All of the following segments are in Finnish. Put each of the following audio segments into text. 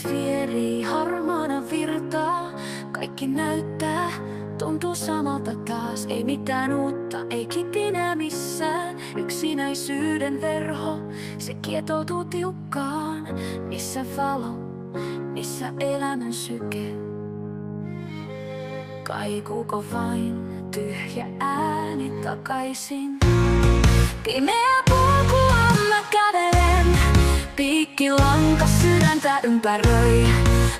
Pilvet vierii harmaana virtaa. Kaikki näyttää, tuntuu samalta taas. Ei mitään uutta, ei kipinää missään. Yksinäisyyden verho, se kietoutuu tiukkaan. Missä valo, missä elämän syke? Kaikuuko vain tyhjä ääni takaisin? Pimeä polkua mä kävelen, piikkilanka sydäntä ympäröi.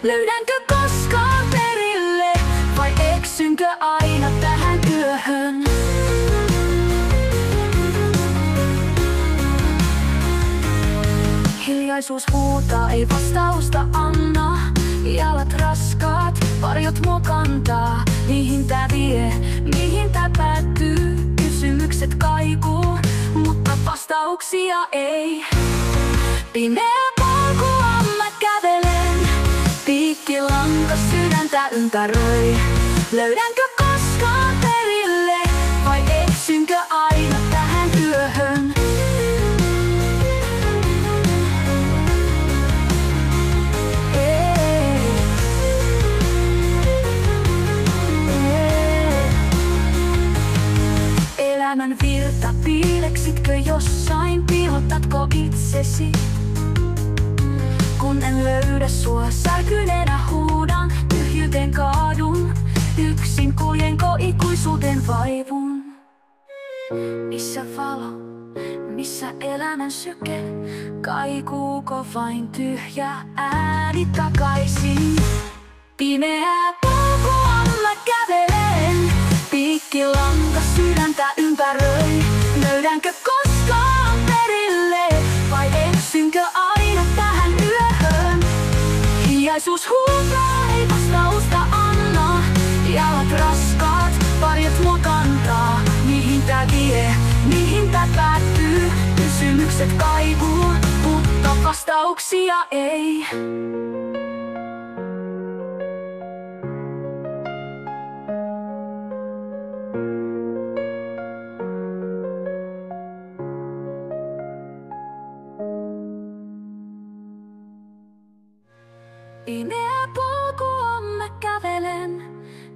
Löydänkö koskaan perille, vai eksynkö aina tähän yöhön? Hiljaisuus huutaa, ei vastausta anna. Jalat raskaat, varjot mua kantaa. Mihin tää vie, mihin tää päättyy? Kysymykset kaikuu, mutta vastauksia ei. Pimeä polkua mä kävelen, piikkilanka sydäntä ympäröi. Löydänkö koskaan perille, vai eksynkö aina tähän yöhön? Elämän virta, piileksitkö jossain, piilotatko itsesi? Kun en löydä sua, särkyneenä huudan, tyhjyyteen kaadun. Yksin kuljenko ikuisuuteen vaivun? Missä valo, missä elämän syke? Kaikuuko vain tyhjä ääni takaisin? Pimeää polkua mä kävelen, piikkilanka sydäntä ympäröi. Löydänkö koskaan perille, vai eksynkö aina tähän yöhön? Hiljaisuus huutaa, ei vastausta anna. Jalat raskaat, varjot mua kantaa. Mihin tää vie, mihin tää päättyy? Kysymykset kaivuu, mutta vastauksia ei. Pimeä polkua mä kävelen,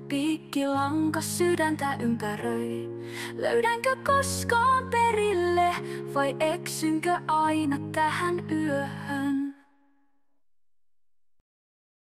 piikkilanka sydäntä ympäröi. Löydänkö koskaan perille, vai eksynkö aina tähän yöhön?